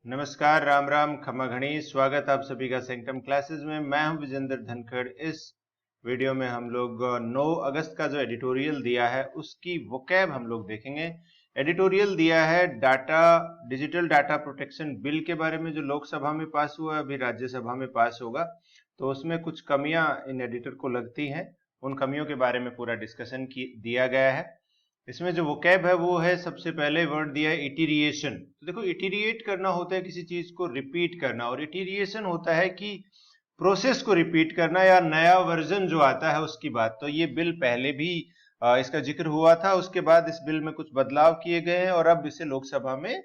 नमस्कार, राम राम, खमा घणी। स्वागत आप सभी का सेंटम क्लासेस में। मैं हूं विजेंद्र धनखड़। इस वीडियो में हम लोग 9 अगस्त का जो एडिटोरियल दिया है उसकी वोकैब हम लोग देखेंगे। एडिटोरियल दिया है डिजिटल डाटा प्रोटेक्शन बिल के बारे में, जो लोकसभा में पास हुआ, अभी राज्यसभा में पास होगा। तो उसमें कुछ कमियां इन एडिटर को लगती हैं, उन कमियों के बारे में पूरा डिस्कशन दिया गया है। इसमें जो वोकैब है वो है, सबसे पहले वर्ड दिया है इटीरिएशन। तो देखो, इटीरिएट करना होता है किसी चीज को रिपीट करना, और इटीरिएशन होता है कि प्रोसेस को रिपीट करना या नया वर्जन जो आता है उसकी बात। तो ये बिल पहले भी इसका जिक्र हुआ था, उसके बाद इस बिल में कुछ बदलाव किए गए हैं और अब इसे लोकसभा में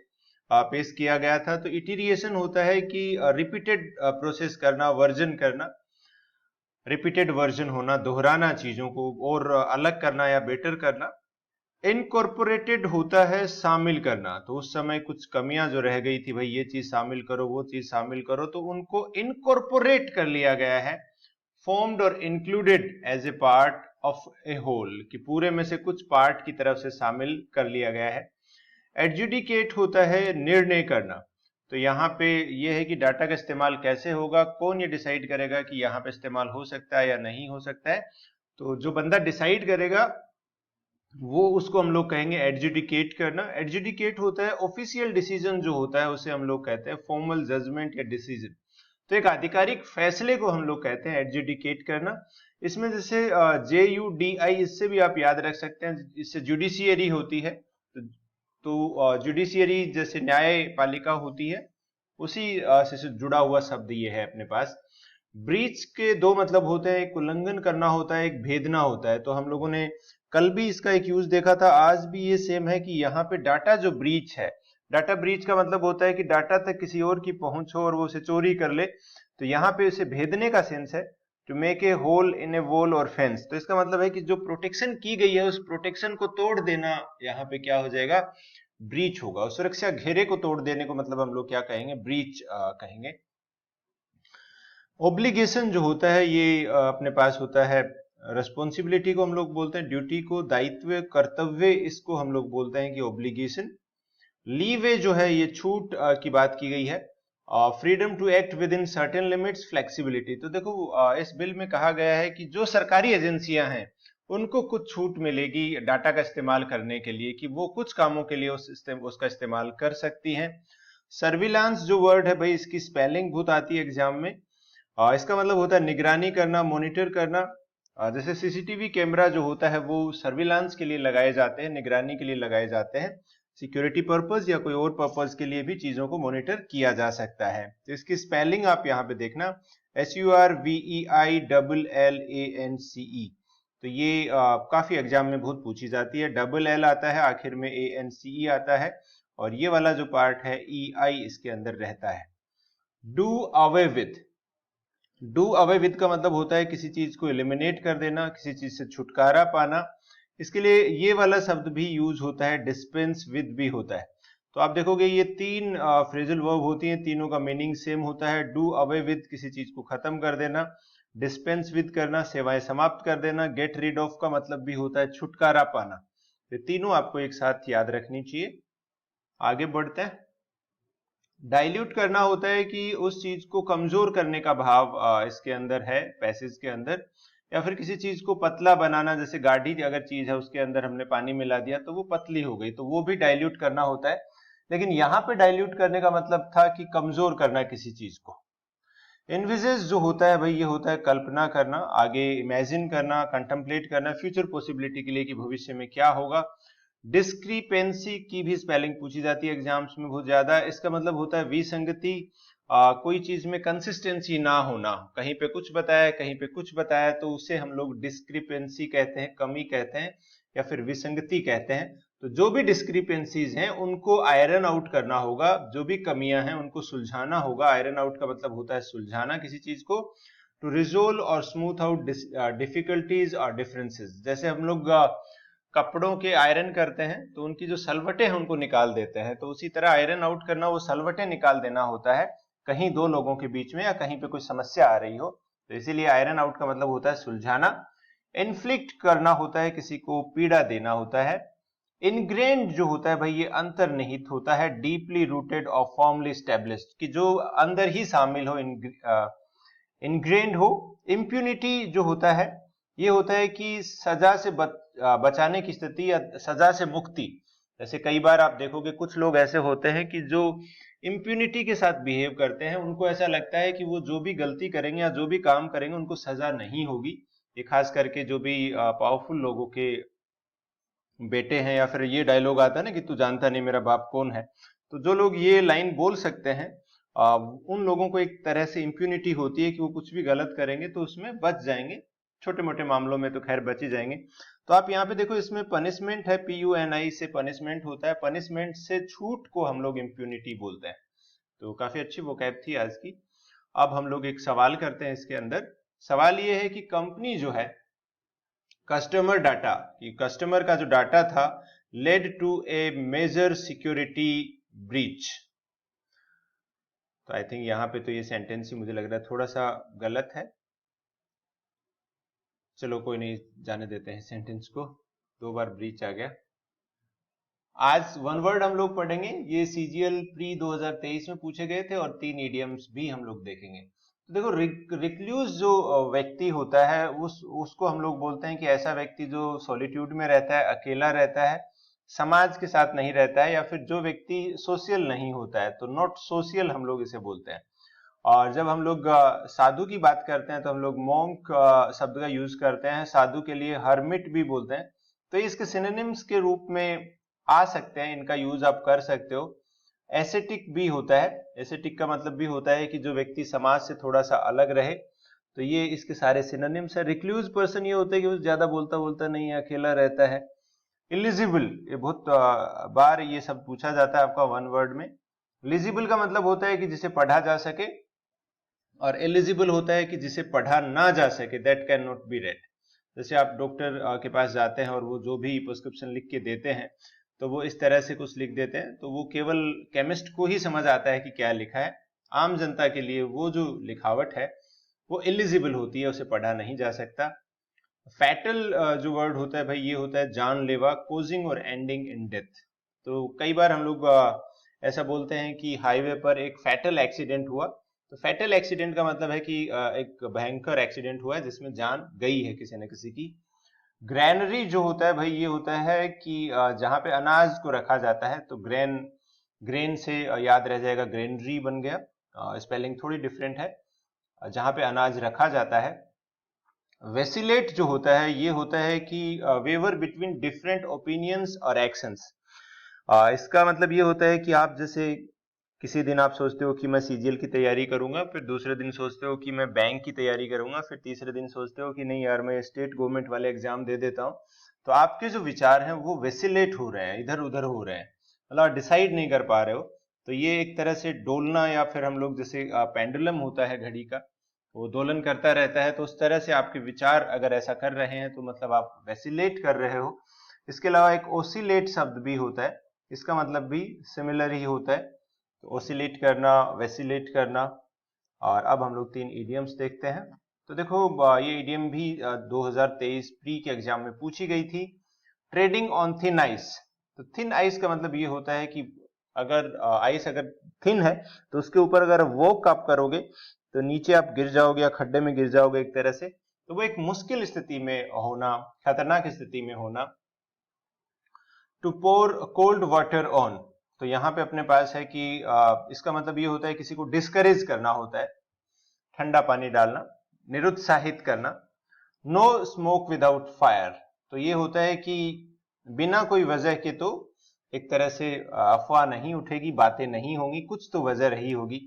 पेश किया गया था। तो इटीरिएशन होता है कि रिपीटेड प्रोसेस करना, वर्जन करना, रिपीटेड वर्जन होना, दोहराना, चीजों को और अलग करना या बेटर करना। इनकॉर्पोरेटेड होता है शामिल करना। तो उस समय कुछ कमियां जो रह गई थी, भाई ये चीज शामिल करो, वो चीज शामिल करो, तो उनको इनकॉर्पोरेट कर लिया गया है, फॉर्म्ड और included as a part of a whole, कि पूरे में से कुछ पार्ट की तरफ से शामिल कर लिया गया है। एडजुडिकेट होता है निर्णय करना। तो यहाँ पे ये है कि डाटा का इस्तेमाल कैसे होगा, कौन ये डिसाइड करेगा कि यहाँ पे इस्तेमाल हो सकता है या नहीं हो सकता है। तो जो बंदा डिसाइड करेगा वो, उसको हम लोग कहेंगे एडजुडिकेट करना। एडजुडिकेट होता है ऑफिशियल डिसीजन जो होता है, उसे हम लोग कहते हैं फॉर्मल जजमेंट या डिसीजन। तो एक आधिकारिक फैसले को हम लोग कहते हैं एडजुडिकेट करना। इसमें जैसे JUDI, इससे भी आप याद रख सकते हैं, इससे जुडिशियरी होती है। तो जुडिशियरी जैसे न्यायपालिका होती है, उसी से जुड़ा हुआ शब्द ये है अपने पास। ब्रीच के दो मतलब होते हैं, एक उल्लंघन करना होता है, एक भेदना होता है। तो हम लोगों ने कल भी इसका एक यूज देखा था, आज भी ये सेम है कि यहाँ पे डाटा जो ब्रीच है, डाटा ब्रीच का मतलब होता है कि डाटा तक किसी और की पहुंच हो और वो उसे चोरी कर ले। तो यहाँ पे उसे भेदने का सेंस है, to make a hole in a wall और फेंस। तो इसका मतलब है कि जो प्रोटेक्शन की गई है उस प्रोटेक्शन को तोड़ देना, यहाँ पे क्या हो जाएगा, ब्रीच होगा। सुरक्षा घेरे को तोड़ देने को मतलब हम लोग क्या कहेंगे, ब्रीच कहेंगे। ओब्लिगेशन जो होता है ये अपने पास होता है, रिस्पॉन्सिबिलिटी को हम लोग बोलते हैं, ड्यूटी को, दायित्व, कर्तव्य, इसको हम लोग बोलते हैं कि ओब्लिगेशन। लीवे जो है ये छूट की बात की गई है। Freedom to act within certain limits, flexibility. तो देखो, इस बिल में कहा गया है कि जो सरकारी एजेंसियां हैं उनको कुछ छूट मिलेगी डाटा का इस्तेमाल करने के लिए, कि वो कुछ कामों के लिए उसका इस्तेमाल कर सकती हैं। सर्विलांस जो वर्ड है भाई, इसकी स्पेलिंग बहुत आती है एग्जाम में। इसका मतलब होता है निगरानी करना, मॉनिटर करना। जैसे सीसीटीवी कैमरा जो होता है वो सर्विलांस के लिए लगाए जाते हैं, निगरानी के लिए लगाए जाते हैं, सिक्योरिटी पर्पस या कोई और पर्पस के लिए भी चीजों को मॉनिटर किया जा सकता है। तो इसकी स्पेलिंग आप यहाँ पे देखना, SURVEILLANCE। तो ये काफी एग्जाम में बहुत पूछी जाती है। डबल एल आता है, आखिर में ANCE आता है, और ये वाला जो पार्ट है EI इसके अंदर रहता है। Do away with. Do away with का मतलब होता है किसी चीज को एलिमिनेट कर देना, किसी चीज से छुटकारा पाना। इसके लिए ये वाला शब्द भी यूज होता है, डिस्पेंस विद भी होता है। तो आप देखोगे ये तीन फ्रेजल वर्ब होती हैं, तीनों का मीनिंग सेम होता है। डू अवे विद किसी चीज को खत्म कर देना, डिस्पेंस विद करना, सेवाएं समाप्त कर देना, गेट रीड ऑफ का मतलब भी होता है छुटकारा पाना। ये तीनों आपको एक साथ याद रखनी चाहिए। आगे बढ़ते हैं। डाइल्यूट करना होता है कि उस चीज को कमजोर करने का भाव इसके अंदर है, पैसेज के अंदर। या फिर किसी चीज को पतला बनाना, जैसे गाढ़ी अगर चीज है उसके अंदर हमने पानी मिला दिया तो वो पतली हो गई, तो वो भी डाइल्यूट करना होता है। लेकिन यहाँ पे डाइल्यूट करने का मतलब था कि कमजोर करना किसी चीज को। इनविजेज जो होता है भाई, ये होता है कल्पना करना, आगे इमेजिन करना, कंटेम्पलेट करना, फ्यूचर पॉसिबिलिटी के लिए कि भविष्य में क्या होगा। डिस्क्रिपेंसी की भी स्पेलिंग पूछी जाती है एग्जाम्स में बहुत ज्यादा। इसका मतलब होता है विसंगति, कोई चीज में कंसिस्टेंसी ना होना, कहीं पे कुछ बताया कहीं पे कुछ बताया, तो उसे हम लोग डिस्क्रिपेंसी कहते हैं, कमी कहते हैं, या फिर विसंगति कहते हैं। तो जो भी डिस्क्रिपेंसीज हैं उनको आयरन आउट करना होगा, जो भी कमियां हैं उनको सुलझाना होगा। आयरन आउट का मतलब होता है सुलझाना किसी चीज को। टू रिजोल्व और स्मूथ आउट डिफिकल्टीज और डिफरेंसेस। जैसे हम लोग कपड़ों के आयरन करते हैं तो उनकी जो सलवटें हैं उनको निकाल देते हैं, तो उसी तरह आयरन आउट करना, वो सलवटें निकाल देना होता है कहीं दो लोगों के बीच में या कहीं पे कोई समस्या आ रही हो। तो इसीलिए आयरन आउट का मतलब होता है सुलझाना। इन्फ्लिक्ट करना होता है, किसी को पीड़ा देना होता है। इनग्रेन्ड जो होता है भाई ये अंतर्निहित होता है, डीपली रूटेड और फॉर्मली स्टेब्लिश्ड, कि जो अंदर ही शामिल हो, इनग्रेन्ड हो। इम्प्यूनिटी जो होता है ये होता है कि सजा से बचाने की स्थिति या सजा से मुक्ति। जैसे कई बार आप देखोगे कुछ लोग ऐसे होते हैं कि जो इम्प्यूनिटी के साथ बिहेव करते हैं, उनको ऐसा लगता है कि वो जो भी गलती करेंगे या जो भी काम करेंगे उनको सजा नहीं होगी। ये खास करके जो भी पावरफुल लोगों के बेटे हैं, या फिर ये डायलॉग आता है ना कि तू जानता नहीं मेरा बाप कौन है। तो जो लोग ये लाइन बोल सकते हैं, उन लोगों को एक तरह से इम्प्यूनिटी होती है कि वो कुछ भी गलत करेंगे तो उसमें बच जाएंगे, छोटे मोटे मामलों में तो खैर बच ही जाएंगे। तो आप यहाँ पे देखो इसमें पनिशमेंट है, PUNI से पनिशमेंट होता है, पनिशमेंट से छूट को हम लोग इम्प्यूनिटी बोलते हैं। तो काफी अच्छी वोकैब थी आज की। अब हम लोग एक सवाल करते हैं इसके अंदर। सवाल ये है कि कंपनी जो है कस्टमर डाटा, कि कस्टमर का जो डाटा था led to a major security breach. तो आई थिंक यहां पे तो ये सेंटेंस ही मुझे लग रहा है थोड़ा सा गलत है। चलो कोई नहीं, जाने देते हैं सेंटेंस को, 2 बार ब्रीच आ गया। आज वन वर्ड हम लोग पढ़ेंगे, ये CGL प्री 2023 में पूछे गए थे, और 3 इडियम्स भी हम लोग देखेंगे। तो देखो रिक्लूज जो व्यक्ति होता है उसको हम लोग बोलते हैं कि ऐसा व्यक्ति जो सॉलिट्यूड में रहता है, अकेला रहता है, समाज के साथ नहीं रहता है, या फिर जो व्यक्ति सोशल नहीं होता है, तो नॉट सोशल हम लोग इसे बोलते हैं। और जब हम लोग साधु की बात करते हैं तो हम लोग मॉन्क शब्द का यूज करते हैं, साधु के लिए हर्मिट भी बोलते हैं। तो इसके सिनोनिम्स के रूप में आ सकते हैं, इनका यूज आप कर सकते हो। एसेटिक भी होता है, एसेटिक का मतलब भी होता है कि जो व्यक्ति समाज से थोड़ा सा अलग रहे, तो ये इसके सारे सिनोनिम्स है। रिक्लूज पर्सन ये होता है कि वो ज्यादा बोलता बोलता नहीं है, अकेला रहता है। इलिजिबल, ये बहुत बार ये सब पूछा जाता है आपका वन वर्ड में। इलिजिबल का मतलब होता है कि जिसे पढ़ा जा सके, और एलिजिबल होता है कि जिसे पढ़ा ना जा सके, that can not be red. जैसे आप डॉक्टर के पास जाते हैं और वो जो भी प्रिस्क्रिप्शन लिख के देते हैं तो वो इस तरह से कुछ लिख देते हैं, तो वो केवल केमिस्ट को ही समझ आता है कि क्या लिखा है। आम जनता के लिए वो जो लिखावट है वो इलिजिबल होती है, उसे पढ़ा नहीं जा सकता। फैटल जो वर्ड होता है भाई ये होता है जानलेवा, कोजिंग और एंडिंग इन डेथ। तो कई बार हम लोग ऐसा बोलते हैं कि हाईवे पर एक फैटल एक्सीडेंट हुआ। तो फैटल एक्सीडेंट का मतलब है कि एक भयंकर एक्सीडेंट हुआ है जिसमें जान गई है किसी न किसी की। ग्रैनरी जो होता है भाई ये होता है कि जहां पे अनाज को रखा जाता है, तो ग्रेन से याद रह जाएगा, ग्रेनरी बन गया। स्पेलिंग थोड़ी डिफरेंट है, जहां पे अनाज रखा जाता है। वेसिलेट जो होता है ये होता है कि वेवर बिटवीन डिफरेंट ओपिनियंस और एक्शंस। इसका मतलब ये होता है कि आप जैसे किसी दिन आप सोचते हो कि मैं CGL की तैयारी करूंगा, फिर दूसरे दिन सोचते हो कि मैं बैंक की तैयारी करूंगा, फिर तीसरे दिन सोचते हो कि नहीं यार मैं स्टेट गवर्नमेंट वाले एग्जाम दे देता हूं। तो आपके जो विचार हैं वो वेसिलेट हो रहे हैं, इधर उधर हो रहे हैं, मतलब डिसाइड नहीं कर पा रहे हो। तो ये एक तरह से डोलना, या फिर हम लोग जैसे पेंडुलम होता है घड़ी का, वो दोलन करता रहता है, तो उस तरह से आपके विचार अगर ऐसा कर रहे हैं तो मतलब आप वेसिलेट कर रहे हो। इसके अलावा एक ओसिलेट शब्द भी होता है, इसका मतलब भी सिमिलर ही होता है। तो ओसिलेट करना, वेसिलेट करना। और अब हम लोग 3 इडियम्स देखते हैं। तो देखो ये इडियम भी 2023 प्री के एग्जाम में पूछी गई थी। Trading on thin ice. तो थिन आइस का मतलब ये होता है कि अगर आइस अगर थिन है तो उसके ऊपर अगर वॉक आप करोगे तो नीचे आप गिर जाओगे या खड्डे में गिर जाओगे एक तरह से। तो वो एक मुश्किल स्थिति में होना, खतरनाक स्थिति में होना। To pour cold water on, तो यहाँ पे अपने पास है कि इसका मतलब ये होता है किसी को डिस्करेज करना होता है, ठंडा पानी डालना, निरुत्साहित करना। नो स्मोक विदाउट फायर, तो ये होता है कि बिना कोई वजह के तो एक तरह से अफवाह नहीं उठेगी, बातें नहीं होंगी, कुछ तो वजह रही होगी।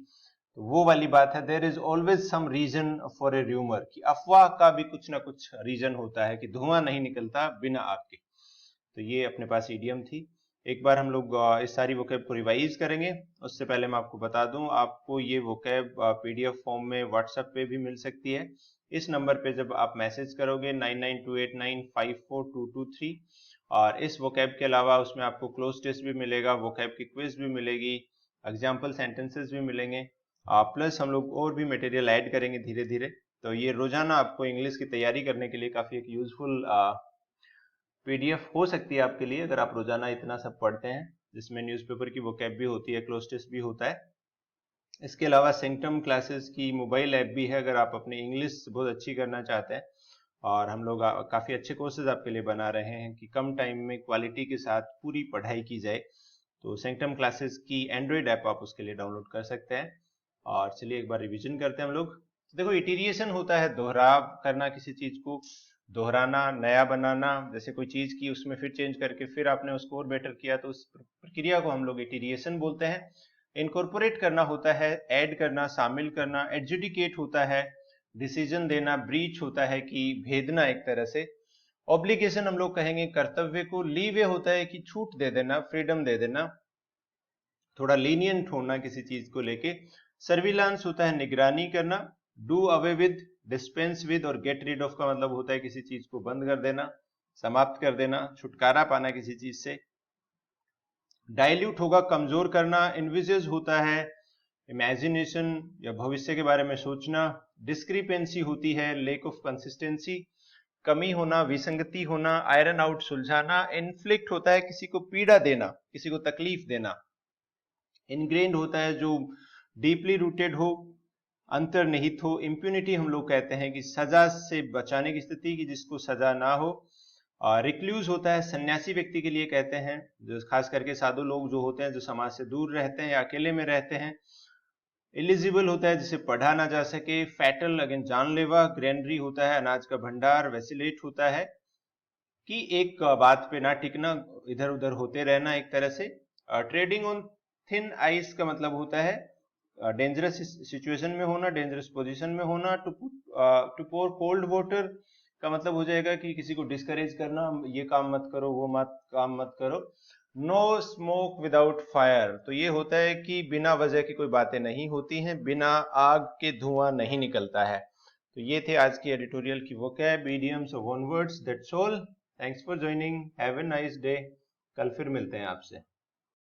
तो वो वाली बात है, there is always some reason for a rumour, कि अफवाह का भी कुछ ना कुछ रीजन होता है, कि धुआं नहीं निकलता बिना आग के। तो ये अपने पास इडियम थी। एक बार हम लोग इस सारी वोकैब को रिवाइज करेंगे। उससे पहले मैं आपको बता दूं, आपको ये वोकैब PDF फॉर्म में व्हाट्सएप पे भी मिल सकती है। इस नंबर पे जब आप मैसेज करोगे 9928954223, और इस वोकैब के अलावा उसमें आपको क्लोज टेस्ट भी मिलेगा, वोकैब की क्विज भी मिलेगी, एग्जाम्पल सेंटेंसेस भी मिलेंगे, प्लस हम लोग और भी मटेरियल ऐड करेंगे धीरे धीरे। तो ये रोजाना आपको इंग्लिश की तैयारी करने के लिए काफी एक यूजफुल पीडीएफ हो सकती है आपके लिए अगर आप रोजाना इतना सब पढ़ते हैं, जिसमें न्यूज़पेपर की वोकैब भी होती है, क्लोज टेस्ट भी होता है। इसके अलावा सेंक्टम क्लासेस की मोबाइल ऐप भी है, अगर आप अपनी इंग्लिश बहुत अच्छी करना चाहते हैं। और हम लोग काफ़ी अच्छे कोर्सेज आपके लिए बना रहे हैं कि कम टाइम में क्वालिटी के साथ पूरी पढ़ाई की जाए। तो सेंक्टम क्लासेस की एंड्रॉयड ऐप आप उसके लिए डाउनलोड कर सकते हैं। और चलिए एक बार रिवीजन करते हैं हम लोग। देखो, इटीरिएशन होता है दोहराव करना, किसी चीज को दोहराना, नया बनाना। जैसे कोई चीज की उसमें फिर चेंज करके फिर आपने उसको और बेटर किया, तो उस प्रक्रिया को हम लोग इटीरिएशन बोलते हैं। इनकॉर्पोरेट करना होता है ऐड करना, शामिल करना। एडजुडिकेट होता है डिसीजन देना। ब्रीच होता है कि भेदना एक तरह से। ऑब्लिगेशन हम लोग कहेंगे कर्तव्य को। लीवे होता है कि छूट दे देना, फ्रीडम दे देना, थोड़ा लीनियंट होना किसी चीज को लेके। सर्विलांस होता है निगरानी करना। Do away with, dispense with और गेट रीड ऑफ का मतलब होता है किसी चीज को बंद कर देना, समाप्त कर देना, छुटकारा पाना किसी चीज से। डाइल्यूट होगा कमजोर करना। इनविजेज होता है इमेजिनेशन या भविष्य के बारे में सोचना। डिस्क्रिपेंसी होती है लेक ऑफ कंसिस्टेंसी, कमी होना, विसंगति होना। आयरन आउट सुलझाना। इन्फ्लिक्ट होता है किसी को पीड़ा देना, किसी को तकलीफ देना। इनग्रेन्ड होता है जो डीपली रूटेड हो, अंतर्निहित हो। इम्प्यूनिटी हम लोग कहते हैं कि सजा से बचाने की स्थिति, की जिसको सजा ना हो। रिक्लूज होता है सन्यासी व्यक्ति के लिए कहते हैं, जो खास करके साधु लोग जो होते हैं, जो समाज से दूर रहते हैं या अकेले में रहते हैं। इलिजिबल होता है जिसे पढ़ा ना जा सके। फैटल अगेन जानलेवा। ग्रेनरी होता है अनाज का भंडार। वेसिलेट होता है कि एक बात पे ना टिकना, इधर उधर होते रहना एक तरह से। ट्रेडिंग ऑन थिन आइस का मतलब होता है डेंजरस सिचुएशन में होना, डेंजरस पोजीशन में होना। टू पोर कोल्ड वाटर का मतलब हो जाएगा कि किसी को डिस्करेज करना, ये काम मत करो, वो काम मत करो। नो स्मोक विदाउट फायर, तो ये होता है कि बिना वजह की कोई बातें नहीं होती हैं, बिना आग के धुआं नहीं निकलता है। तो ये थे आज की एडिटोरियल की वोकैब, इडियम्स और one words. That's all. Thanks for joining. Have a nice day. कल फिर मिलते हैं आपसे।